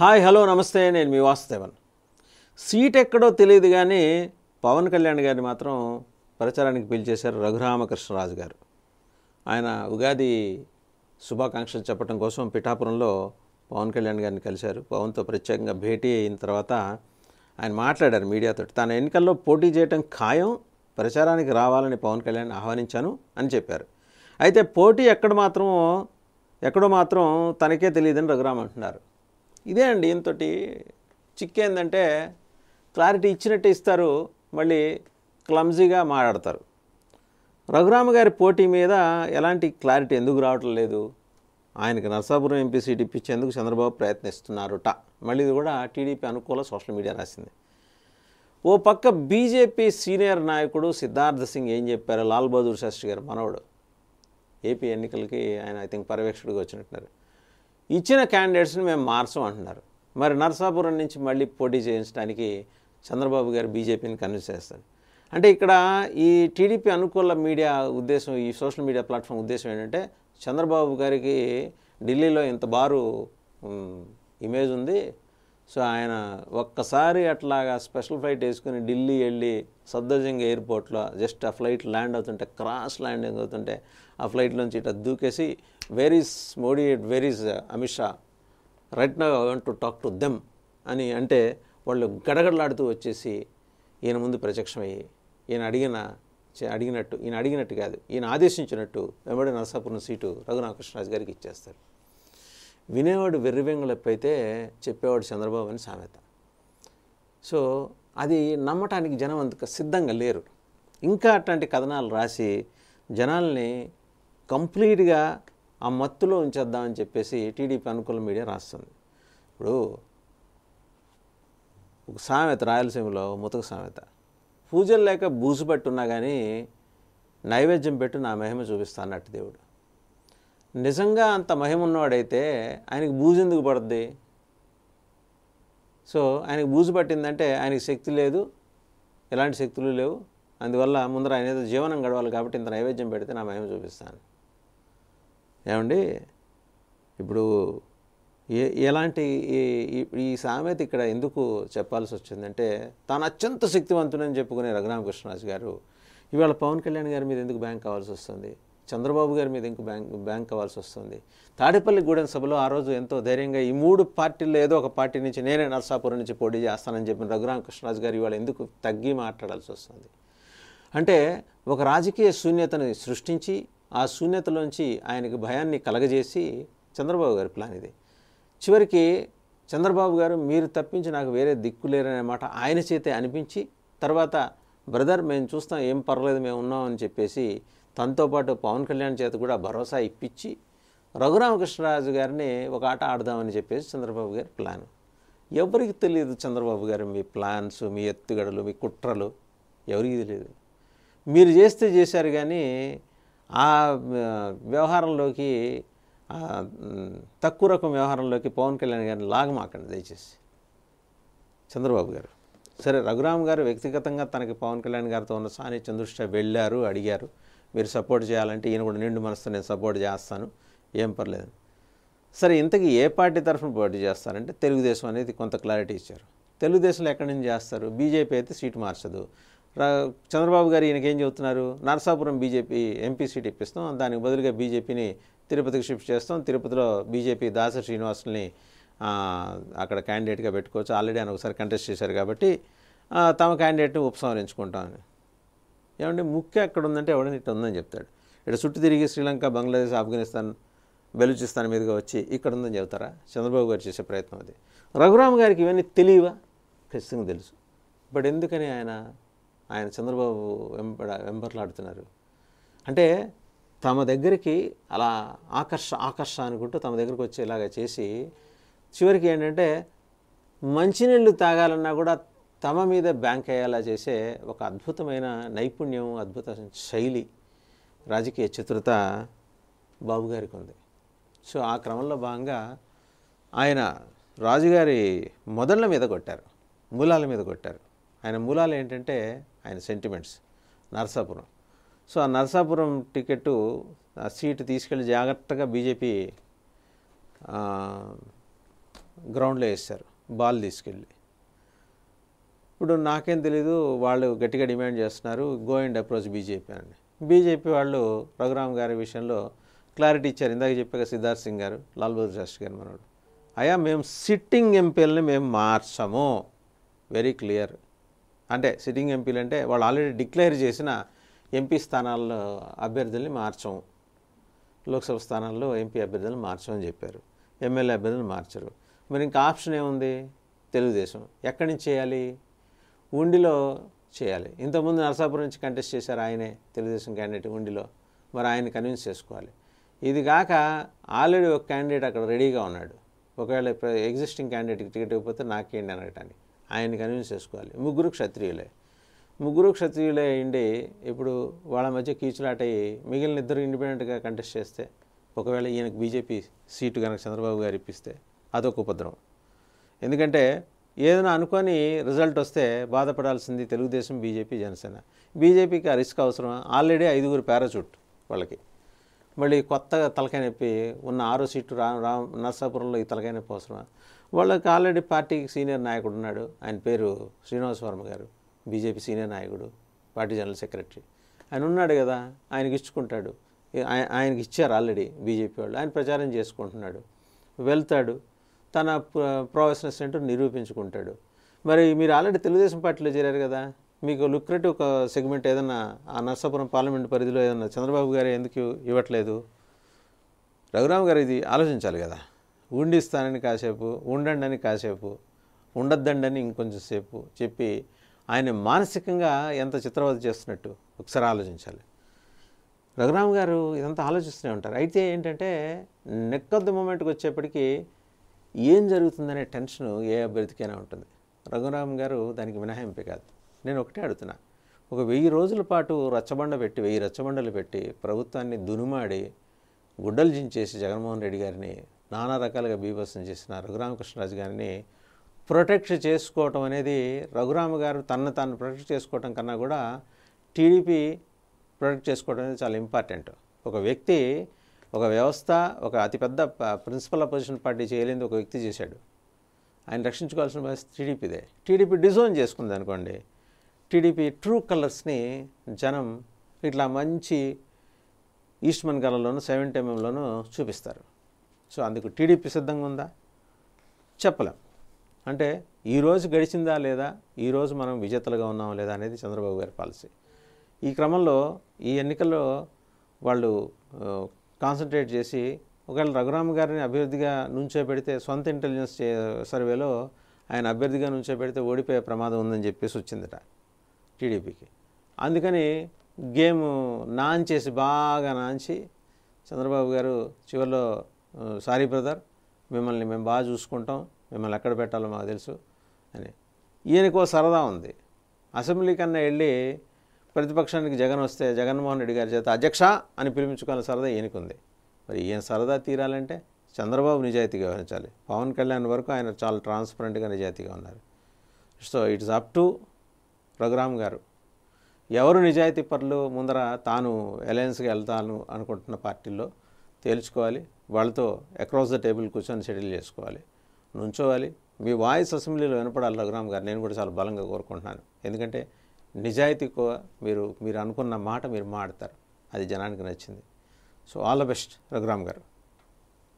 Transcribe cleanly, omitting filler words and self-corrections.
Hi hello నమస్తే, నేను మీ Vasudevan. Seat ఎక్కడో తెలియదు కానీ పవన్ కళ్యాణ్ గారిని మాత్రం ప్రచారానికి పిలిచేశారు రఘురామకృష్ణరాజు గారు. ఆయన ఉగాది శుభాకాంక్షలు చెప్పడం కోసం పిఠాపురంలో పవన్ కళ్యాణ్ గారిని కలిశారు. పవన్తో ప్రత్యేకంగా భేటీ అయిన తర్వాత ఆయన మాట్లాడారు మీడియాతో. తన ఎన్నికల్లో పోటీ చేయడం ఖాయం, ప్రచారానికి రావాలని పవన్ కళ్యాణ్ ఆహ్వానించాను అని చెప్పారు. అయితే పోటీ ఎక్కడో మాత్రం తనకే తెలియదని రఘురామ్ అంటున్నారు. ఇదే అండి ఇంతటి చిక్కేందంటే క్లారిటీ ఇచ్చినట్టే ఇస్తారు, మళ్ళీ క్లమ్జీగా మాట్లాడతారు. రఘురామ గారి పోటీ మీద ఎలాంటి క్లారిటీ ఎందుకు రావటం లేదు? ఆయనకి నరసాపురం ఎంపీ సీట్ ఇప్పించేందుకు చంద్రబాబు ప్రయత్నిస్తున్నారుట. మళ్ళీ ఇది కూడా టీడీపీ అనుకూల సోషల్ మీడియా రాసింది. ఓ పక్క బీజేపీ సీనియర్ నాయకుడు సిద్ధార్థ సింగ్ ఏం చెప్పారు? లాల్ బహదూర్ శాస్త్రి గారు మనవడు ఏపీ ఎన్నికలకి ఆయన ఐ థింక్ పర్యవేక్షకుడిగా వచ్చినట్టున్నారు. ఇచ్చిన క్యాండిడేట్స్ని మేము మార్చం అంటున్నారు. మరి నరసాపురం నుంచి మళ్ళీ పోటీ చేయించడానికి చంద్రబాబు గారు బీజేపీని కన్విన్స్ చేస్తారు. అంటే ఇక్కడ ఈ టీడీపీ అనుకూల మీడియా ఉద్దేశం, ఈ సోషల్ మీడియా ప్లాట్ఫామ్ ఉద్దేశం ఏంటంటే చంద్రబాబు గారికి ఢిల్లీలో ఇంత బారు ఇమేజ్ ఉంది, సో ఆయన ఒక్కసారి అట్లాగా స్పెషల్ ఫ్లైట్ వేసుకుని ఢిల్లీ వెళ్ళి సఫ్దర్జంగ్ ఎయిర్పోర్ట్లో జస్ట్ ఆ ఫ్లైట్ ల్యాండ్ అవుతుంటే, క్రాస్ ల్యాండింగ్ అవుతుంటే ఆ ఫ్లైట్లోంచి ఇట్లా దూకేసి where is Modi, where is Amit Shah, right now I want to talk to them అని అంటే వాళ్ళు గడగడలాడుతూ వచ్చేసి ఈయన ముందు ప్రత్యక్షమయ్యి ఈయన అడిగినట్టు కాదు, ఈయన ఆదేశించినట్టు వెంబడి నరసాపురం సీటు రఘురామకృష్ణరాజు గారికి ఇచ్చేస్తారు. వినేవాడు వెర్రివెంగళెప్పైతే చెప్పేవాడు చంద్రబాబు అని సామెత. సో అది నమ్మటానికి జనం అంత సిద్ధంగా లేరు. ఇంకా అట్లాంటి కథనాలు రాసి జనాల్ని కంప్లీట్గా ఆ మత్తులో ఉంచేద్దామని చెప్పేసి టీడీపీ అనుకూల మీడియా రాస్తుంది. ఇప్పుడు ఒక సామెత, రాయలసీమలో ముతక సామెత, పూజలు లేక బూజు పట్టున్నా కానీ నైవేద్యం పెట్టు నా మహిమ చూపిస్తా అన్నట్టు దేవుడు. నిజంగా అంత మహిమ ఉన్నవాడైతే ఆయనకి బూజు ఎందుకు పడుద్ది? సో ఆయనకి బూజు పట్టిందంటే ఆయనకి శక్తి లేదు, ఎలాంటి శక్తులు లేవు, అందువల్ల ముందర ఆయన ఏదో జీవనం గడవాలి కాబట్టి ఇంత నైవేద్యం పెడితే నా మహిమ చూపిస్తాను. ఏమండి ఇప్పుడు ఎలాంటి ఈ సామెత ఇక్కడ ఎందుకు చెప్పాల్సి వచ్చిందంటే, తాను అత్యంత శక్తివంతుడని చెప్పుకునే రఘురామకృష్ణరాజు గారు ఇవాళ పవన్ కళ్యాణ్ గారి మీద ఎందుకు బ్యాంక్ కావాల్సి వస్తుంది? చంద్రబాబు గారి మీద ఎందుకు బ్యాంక్ కావాల్సి వస్తుంది? తాడేపల్లిగూడెం సభలో ఆ రోజు ఎంతో ధైర్యంగా ఈ మూడు పార్టీల్లో ఏదో ఒక పార్టీ నుంచి నేనే నరసాపురం నుంచి పోటీ చేస్తానని చెప్పిన రఘురామకృష్ణరాజు గారు ఇవాళ ఎందుకు తగ్గి మాట్లాడాల్సి వస్తుంది? అంటే ఒక రాజకీయ శూన్యతని సృష్టించి ఆ శూన్యతలోంచి ఆయనకి భయాన్ని కలగజేసి చంద్రబాబు గారి ప్లాన్ ఇది. చివరికి చంద్రబాబు గారు మీరు తప్పించి నాకు వేరే దిక్కు లేరనే మాట ఆయన చేతే అనిపించి తర్వాత బ్రదర్ మేము చూస్తాం, ఏం పర్లేదు, మేము ఉన్నాం అని చెప్పేసి తనతో పాటు పవన్ కళ్యాణ్ చేత కూడా భరోసా ఇప్పించి రఘురామకృష్ణరాజు గారిని ఒక ఆట ఆడదామని చెప్పేసి చంద్రబాబు గారి ప్లాన్. ఎవరికి తెలియదు చంద్రబాబు గారు మీ ప్లాన్స్, మీ ఎత్తుగడలు, మీ కుట్రలు ఎవరికి తెలియదు. మీరు చేశారు కానీ ఆ వ్యవహారంలోకి, తక్కువ రకం వ్యవహారంలోకి పవన్ కళ్యాణ్ గారిని లాగమాకండి దయచేసి. చంద్రబాబు గారు సరే, రఘురామ్ గారు వ్యక్తిగతంగా తనకి పవన్ కళ్యాణ్ గారితో ఉన్న సాన్నిధ్యం దృష్ట్యా వెళ్ళారు, అడిగారు మీరు సపోర్ట్ చేయాలంటే ఈయన కూడా నిండు మనసుతో నేను సపోర్ట్ చేస్తాను, ఏం పర్లేదు. సరే, ఇంతకీ ఏ పార్టీ తరఫున పోటీ చేస్తారంటే తెలుగుదేశం అనేది కొంత క్లారిటీ ఇచ్చారు. తెలుగుదేశంలో ఎక్కడి నుంచి చేస్తారు? బీజేపీ అయితే సీటు మార్చదు. చంద్రబాబు గారు ఈయనకేం చెబుతున్నారు? నరసాపురం బీజేపీ ఎంపీ సీట్ ఇప్పిస్తాం, దానికి బదులుగా బీజేపీని తిరుపతికి షిఫ్ట్ చేస్తాం, తిరుపతిలో బీజేపీ దాసరి శ్రీనివాసుల్ని అక్కడ క్యాండిడేట్గా పెట్టుకోవచ్చు, ఆల్రెడీ ఆయన ఒకసారి కంటెస్ట్ చేశారు కాబట్టి తమ క్యాండిడేట్ని ఉపసంహరించుకుంటామని. ఏమంటే ముఖ్య ఎక్కడ ఉందంటే ఎవడని ఇట్లా ఉందని చెప్తాడు. ఇక్కడ చుట్టూ తిరిగి శ్రీలంక, బంగ్లాదేశ్, ఆఫ్ఘనిస్తాన్, బెలూచిస్తాన్ మీదుగా వచ్చి ఇక్కడ ఉందని చెబుతారా? చంద్రబాబు గారు చేసే ప్రయత్నం అది. రఘురామ్ గారికి ఇవన్నీ తెలియవా? ఖచ్చితంగా తెలుసు. బట్ ఎందుకని ఆయన చంద్రబాబు వెంబర్లాడుతున్నారు అంటే తమ దగ్గరికి అలా ఆకర్ష అనుకుంటూ తమ దగ్గరికి వచ్చేలాగా చేసి చివరికి ఏంటంటే మంచినీళ్ళు తాగాలన్నా కూడా తమ మీద బ్యాంక్ అయ్యేలా చేసే ఒక అద్భుతమైన నైపుణ్యం, అద్భుత శైలి, రాజకీయ చతురత బాబు గారికి ఉంది. సో ఆ క్రమంలో భాగంగా ఆయన రాజుగారి మొదళ్ళ మీద కొట్టారు, మూలాల మీద కొట్టారు. ఆయన మూలాలు ఏంటంటే ఆయన సెంటిమెంట్స్, నరసాపురం. సో ఆ నరసాపురం టికెట్టు, ఆ సీటు తీసుకెళ్ళి జాగ్రత్తగా బీజేపీ గ్రౌండ్లో వేస్తారు బాల్ తీసుకెళ్ళి. ఇప్పుడు నాకేం తెలీదు, వాళ్ళు గట్టిగా డిమాండ్ చేస్తున్నారు గో అండ్ అప్రోచ్ బీజేపీ అని. బీజేపీ వాళ్ళు రఘురామ్ గారి విషయంలో క్లారిటీ ఇచ్చారు. ఇందాక చెప్పాక సిద్ధార్థ్ సింగ్ గారు, లాల్ బహదూర్ శాస్త్రి గారు మనోడు, అయ్యా మేము సిట్టింగ్ ఎంపీలని మేము మార్చము, వెరీ క్లియర్. అంటే సిట్టింగ్ ఎంపీలు అంటే వాళ్ళు ఆల్రెడీ డిక్లేర్ చేసిన ఎంపీ స్థానాల్లో అభ్యర్థుల్ని మార్చము, లోక్సభ స్థానాల్లో ఎంపీ అభ్యర్థులను మార్చమని చెప్పారు. ఎమ్మెల్యే అభ్యర్థులను మార్చరు. మరి ఇంకా ఆప్షన్ ఏముంది? తెలుగుదేశం. ఎక్కడి నుంచి చేయాలి? ఉండిలో చేయాలి. ఇంతకుముందు నరసాపురం నుంచి కంటెస్ట్ చేశారు ఆయనే, తెలుగుదేశం క్యాండిడేట్ ఉండిలో. మరి ఆయన కన్విన్స్ చేసుకోవాలి. ఇది కాక ఆల్రెడీ ఒక క్యాండిడేట్ అక్కడ రెడీగా ఉన్నాడు, ఒకవేళ ఎగ్జిస్టింగ్ క్యాండిడేట్కి టికెట్ ఇవ్వకపోతే నాకేంటి అనగటాన్ని ఆయన్ని కన్విన్స్ చేసుకోవాలి. ముగ్గురు క్షత్రియులే అయ్యిండి. ఇప్పుడు వాళ్ళ మధ్య కీచులాట అయ్యి మిగిలిన ఇద్దరు ఇండిపెండెంట్గా కంటెస్ట్ చేస్తే, ఒకవేళ ఈయనకు బీజేపీ సీటు కనుక చంద్రబాబు గారు ఇప్పిస్తే అదొక ఉపద్రవం. ఎందుకంటే ఏదైనా అనుకొని రిజల్ట్ వస్తే బాధపడాల్సింది తెలుగుదేశం, బీజేపీ, జనసేన. బీజేపీకి ఆ రిస్క్ అవసరం. ఆల్రెడీ 5 పారాచూట్ వాళ్ళకి. మళ్ళీ కొత్తగా తలకాయ నొప్పి ఉన్న 6వ సీటు నరసాపురంలో ఈ తలకాయ నొప్పి అవసరమా? వాళ్ళకి ఆల్రెడీ పార్టీకి సీనియర్ నాయకుడు ఉన్నాడు, ఆయన పేరు శ్రీనివాస్ వర్మ గారు, బీజేపీ సీనియర్ నాయకుడు, పార్టీ జనరల్ సెక్రటరీ. ఆయన ఉన్నాడు కదా, ఆయనకి ఇచ్చుకుంటాడు. ఆయనకి ఇచ్చారు ఆల్రెడీ బీజేపీ వాళ్ళు. ఆయన ప్రచారం చేసుకుంటున్నాడు, వెళ్తాడు, తన ప్రొఫెషనల్స్ ఏంటో నిరూపించుకుంటాడు. మరి మీరు ఆల్రెడీ తెలుగుదేశం పార్టీలో చేరారు కదా, మీకు లుక్రేటివ్ ఒక సెగ్మెంట్ ఏదన్నా ఆ నర్సాపురం పార్లమెంట్ పరిధిలో ఏదన్నా చంద్రబాబు గారు ఎందుకు ఇవ్వట్లేదు? రఘురామ్ గారు ఇది ఆలోచించాలి కదా. ఉండిస్తానని కాసేపు, ఉండండి అని కాసేపు, ఉండొద్దండి అని ఇంకొంచెం సేపు చెప్పి ఆయన మానసికంగా ఎంత చిత్రవద చేస్తున్నట్టు ఒకసారి ఆలోచించాలి. రఘురామ్ గారు ఇదంతా ఆలోచిస్తూనే ఉంటారు. అయితే ఏంటంటే నెక్ ఆఫ్ ద మూమెంట్కి వచ్చేప్పటికీ ఏం జరుగుతుందనే టెన్షన్ ఏ అభ్యర్థికైనా ఉంటుంది. రఘురామ్ గారు దానికి మినహాయింపే కాదు. నేను ఒకటే అడుగుతున్నా, ఒక 1000 రోజుల పాటు రచ్చబండ పెట్టి 1000 రచ్చబండలు పెట్టి ప్రభుత్వాన్ని దునుమాడి గుడ్డలు జించేసి జగన్మోహన్ రెడ్డి గారిని నానా రకాలుగా బీభత్సం చేసిన రఘురామకృష్ణరాజు గారిని ప్రొటెక్ట్ చేసుకోవటం అనేది, రఘురామ గారు తనను తాను ప్రొటెక్ట్ చేసుకోవటం కన్నా కూడా టీడీపీ ప్రొటెక్ట్ చేసుకోవడం అనేది చాలా ఇంపార్టెంట్. ఒక వ్యక్తి, ఒక వ్యవస్థ, ఒక అతిపెద్ద ప్రిన్సిపల్ అపోజిషన్ పార్టీ చేయలేని ఒక వ్యక్తి చేశాడు. ఆయన రక్షించుకోవాల్సిన పరిస్థితి టీడీపీదే. టీడీపీ డిజోన్ చేసుకుంది అనుకోండి, టీడీపీ ట్రూ కలర్స్ని జనం ఇట్లా మంచి ఈస్ట్మన్ కలర్లోనూ 70mm చూపిస్తారు. సో అందుకు టీడీపీ సిద్ధంగా ఉందా? చెప్పలేం. అంటే ఈరోజు గడిచిందా లేదా, ఈరోజు మనం విజేతలుగా ఉన్నామా లేదా అనేది చంద్రబాబు గారి పాలసీ. ఈ క్రమంలో ఈ ఎన్నికల్లో వాళ్ళు కాన్సన్ట్రేట్ చేసి ఒకవేళ రఘురామ్ గారిని అభ్యర్థిగా నుంచోబెడితే, సొంత ఇంటెలిజెన్స్ సర్వేలో ఆయన అభ్యర్థిగా నుంచోబెడితే ఓడిపోయే ప్రమాదం ఉందని చెప్పేసి వచ్చిందట టీడీపీకి. అందుకని గేమ్ నాంచేసి, బాగా నాంచి చంద్రబాబు గారు చివరిలో సారీ బ్రదర్, మిమ్మల్ని మేము బాగా చూసుకుంటాం, మిమ్మల్ని ఎక్కడ పెట్టాలో మాకు తెలుసు అని. ఈయనకో సరదా ఉంది. అసెంబ్లీ కన్నా వెళ్ళి ప్రతిపక్షానికి జగన్ వస్తే జగన్మోహన్ రెడ్డి గారి చేత అధ్యక్ష అని పిలిపించుకునే సరదా ఈయనకుంది. మరి ఈయన సరదా తీరాలంటే చంద్రబాబు నిజాయితీగా వ్యవహరించాలి. పవన్ కళ్యాణ్ వరకు ఆయన చాలా ట్రాన్స్పరెంట్గా నిజాయితీగా ఉన్నారు. So it's up to Raghuram గారు. ఎవరు నిజాయితీ పరులు ముందర తాను అలయన్స్గా వెళ్తాను అనుకుంటున్న పార్టీల్లో తేల్చుకోవాలి. వాళ్ళతో అక్రాస్ ద టేబుల్ కూర్చొని సెటిల్ చేసుకోవాలి, నుంచోవాలి. మీ వాయిస్ అసెంబ్లీలో వినపడాలి రఘురామ్ గారు. నేను కూడా చాలా బలంగా కోరుకుంటున్నాను. ఎందుకంటే నిజాయితీగా మీరు అనుకున్న మాట మీరు మాడతారు, అది జనానికి నచ్చింది. So all the best Raghuram గారు.